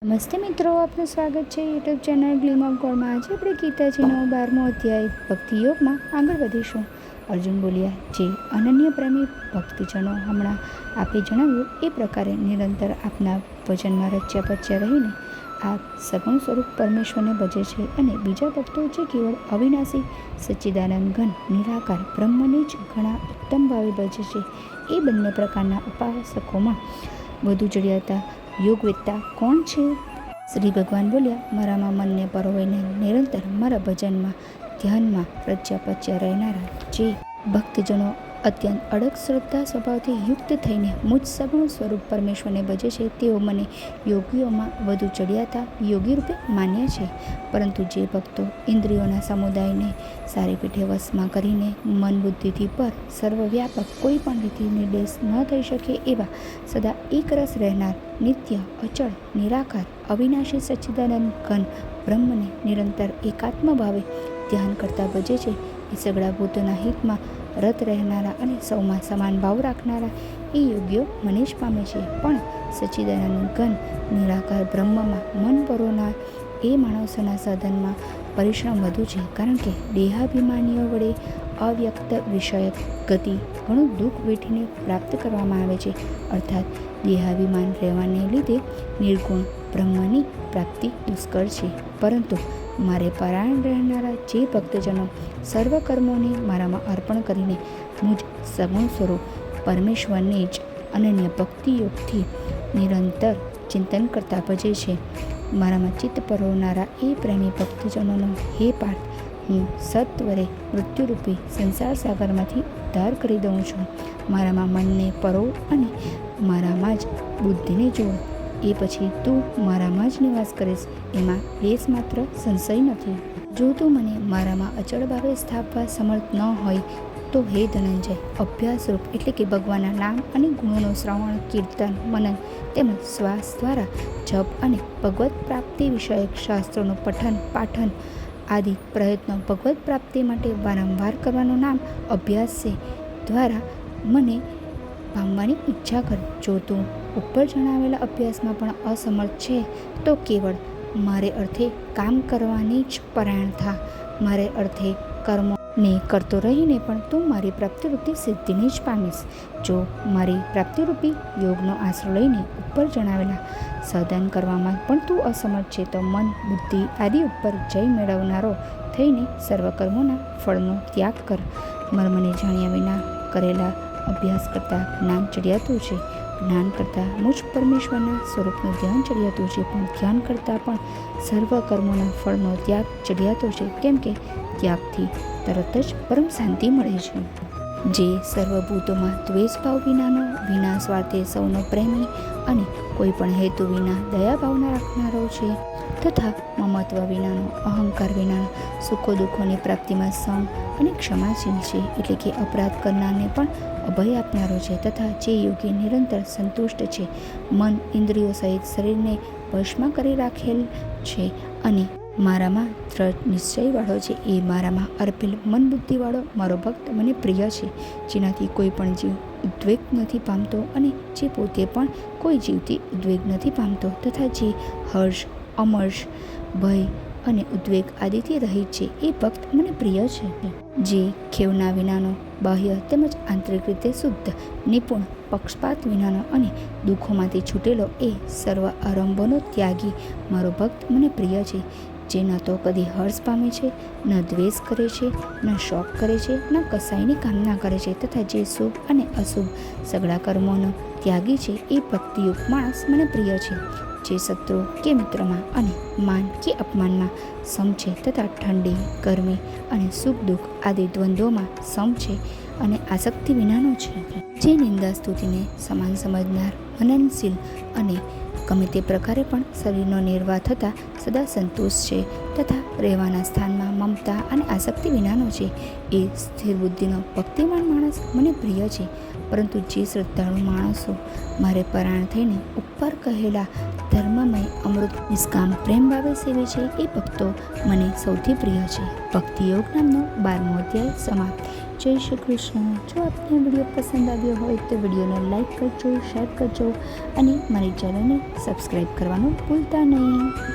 નમસ્તે મિત્રો, આપનું સ્વાગત છે યુટ્યુબ ચેનલ ગ્લીમ ઓફ ગોડમાં। આજે આપણે ગીતાજીનો 12મો અધ્યાય ભક્તિ યોગમાં આગળ વધીશું। અર્જુન બોલ્યા, જે અનન્ય પ્રેમી ભક્તજનો હમણાં આપે જણાવ્યું એ પ્રકારે નિરંતર આપના ભજનમાં રચ્યા પચ્યા રહીને આપ સગુણ સ્વરૂપ પરમેશ્વરને ભજે છે, અને બીજા ભક્તો જે કેવળ અવિનાશી સચ્ચિદાનંદ ઘન નિરાકાર બ્રહ્મને જ ઘણા ઉત્તમ ભાવે ભજે છે, એ બંને પ્રકારના ઉપાસકોમાં વધુ ચડિયાતા યોગવેત્તા કોણ છે? શ્રી ભગવાન બોલ્યા, મારામાં મનને પરોવીને નિરંતર મારા ભજનમાં ધ્યાનમાં રચ્યા પચ્યા રહેનારા જે ભક્તજનો અત્યંત અડગ શ્રદ્ધા સ્વભાવથી યુક્ત થઈને મુજ સગુણ સ્વરૂપ પરમેશ્વરને ભજે છે, તેઓ મને યોગીઓમાં વધુ ચડિયાતા યોગી રૂપે માન્ય છે। પરંતુ જે ભક્તો ઇન્દ્રિયોના સમુદાયને સારી પીઠે વશમાં કરીને મન બુદ્ધિથી પર સર્વવ્યાપક કોઈ પણ રીતે નિર્દેશ ન થઈ શકે એવા સદા એકરસ રહેનાર નિત્ય અચળ નિરાકાર અવિનાશી સચ્ચિદાનંદ ઘન બ્રહ્મને નિરંતર એકાત્મ ભાવે ધ્યાન કરતા ભજે છે, એ સગળા ભૂતોના હિતમાં રત રહેનારા અને સૌમાં સમાન ભાવ રાખનારા એ યોગ્યો મને જ પામે છે। પણ સચ્ચિદાનંદ ઘન નિરાકાર બ્રહ્મમાં મન પરોનાર એ માણસોના સાધનમાં પરિશ્રમ વધુ છે, કારણ કે દેહાભિમાનીઓ વડે અવ્યક્ત વિષયક ગતિ ઘણું દુઃખ વેઠીને પ્રાપ્ત કરવામાં આવે છે, અર્થાત દેહાભિમાન રહેવાને લીધે નિર્ગુણ બ્રહ્મની પ્રાપ્તિ દુષ્કર છે। પરંતુ મારે પરાયણ રહેનારા જે ભક્તજનો સર્વ કર્મોને મારામાં અર્પણ કરીને મુજ સગુણ સ્વરૂપ પરમેશ્વરને જ અનન્ય ભક્તિયોગથી નિરંતર ચિંતન કરતા ભજે છે, મારામાં ચિત્ત પરોવનારા એ પ્રેમી ભક્તજનોનો હે પાર્થ, હું સત્વરે મૃત્યુરૂપી સંસાર સાગરમાંથી ઉદ્ધાર કરી દઉં છું। મારામાં મનને પરોવ અને મારામાં જ બુદ્ધિને જોડ, એ પછી તું મારામાં જ નિવાસ કરીશ, એમાં લેશ માત્ર સંશય નથી। જો તું મને મારામાં અચળ ભાવે સ્થાપવા સમર્થ ન હોય તો હે ધનંજય, અભ્યાસરૂપ એટલે કે ભગવાનના નામ અને ગુણોનું શ્રવણ કીર્તન મનન તેમજ શ્વાસ દ્વારા જપ અને ભગવત પ્રાપ્તિ વિષયક શાસ્ત્રોનું પઠન પાઠન આદિ પ્રયત્નો ભગવત પ્રાપ્તિ માટે વારંવાર કરવાનું નામ અભ્યાસ છે, દ્વારા મને પામવાની ઈચ્છા કર। જો તું ઉપર જણાવેલા અભ્યાસમાં પણ અસમર્થ છે તો કેવળ મારે અર્થે કામ કરવાની જ પરાયણ થા। મારે અર્થે કર્મોને કરતો રહીને પણ તું મારી પ્રાપ્તિરૂપી સિદ્ધિને જ પામીશ। જો મારી પ્રાપ્તિરૂપી યોગનો આશરો લઈને ઉપર જણાવેલા સાધન કરવામાં પણ તું અસમર્થ છે તો મન બુદ્ધિ આદિ ઉપર જય મેળવનારો થઈને સર્વ કર્મોના ફળનો ત્યાગ કર। મર્મને જાણ્યા વિના કરેલા અભ્યાસ કરતાં જ્ઞાન ચડિયાતું છે, જ્ઞાન કરતાં મુજ પરમેશ્વરના સ્વરૂપનું ધ્યાન ચડિયાતું છે, પણ ધ્યાન કરતાં પણ સર્વ કર્મોના ફળનો ત્યાગ ચડિયાતો છે, કેમ કે ત્યાગથી તરત જ પરમ શાંતિ મળે છે। જે સર્વભૂતોમાં દ્વેષભાવ વિનાનો વિના સ્વાર્થે સૌનો પ્રેમી અને કોઈ પણ હેતુ વિના દયાભાવના રાખનારો છે, તથા મમત્વ વિનાનો અહંકાર વિનાનો સુખો દુઃખોની પ્રાપ્તિમાં સમ અને ક્ષમાશીલ છે, એટલે કે અપરાધ કરનારને પણ અભય આપનારો છે, તથા જે યોગી નિરંતર સંતુષ્ટ છે, મન ઇન્દ્રિયો સહિત શરીરને વશમાં કરી રાખેલ છે અને મારામાં દ્રઢ નિશ્ચયવાળો છે, એ મારામાં અર્પેલ મન બુદ્ધિવાળો મારો ભક્ત મને પ્રિય છે, જેનાથી કોઈ પણ જીવ ઉદ્વેગ નથી પામતો અને જે પોતે પણ કોઈ જીવથી ઉદ્વેગ નથી પામતો, તથા જે હર્ષ અમર્ષ ભય અને ઉદ્વેગ આદિથી રહિત છે, એ ભક્ત મને પ્રિય છે। જે ખેવના વિનાનો બાહ્ય તેમજ આંતરિક રીતે શુદ્ધ નિપુણ પક્ષપાત વિનાનો અને દુઃખોમાંથી છૂટેલો એ સર્વ આરંભોનો ત્યાગી મારો ભક્ત મને પ્રિય છે। જે ન તો કદી હર્ષ પામે છે, ન દ્વેષ કરે છે, ન શોક કરે છે, ન કસાયની કામના કરે છે, તથા જે શુભ અને અશુભ સગળા કર્મોનો ત્યાગી છે, એ ભક્તિયુક્ત માણસ મને પ્રિય છે। જે શત્રુ કે મિત્રમાં અને માન કે અપમાનમાં સમ છે, તથા ઠંડી ગરમી અને સુખ દુઃખ આદિ દ્વંદ્વોમાં સમ છે અને આસક્તિ વિનાનો છે। જે નિંદા સ્તુતિને સમાન સમજનાર મનનશીલ અને ગમે તે પ્રકારે પણ શરીરનો નિર્વાહ થતાં સદા સંતોષ છે, તથા રહેવાના સ્થાનમાં મમતા અને આસક્તિ વિનાનો છે, એ સ્થિર બુદ્ધિનો ભક્તિમાન માણસ મને પ્રિય છે। પરંતુ જે શ્રદ્ધાળુ માણસો મારે પરાયણ થઈને ઉપર કહેલા ધર્મમય અમૃત નિષ્કામ પ્રેમ ભાવે સેવે છે, એ ભક્તો મને સૌથી પ્રિય છે। ભક્તિયોગ નામનો 12મો અધ્યાય સમાપ્ત। જય શ્રી કૃષ્ણ. જો આપને વિડીયો પસંદ આવ્યો હોય તો વિડીયોને લાઈક કરજો, શેર કરજો અને મારી ચેનલને સબસ્ક્રાઈબ કરવાનું ભૂલતા નહીં.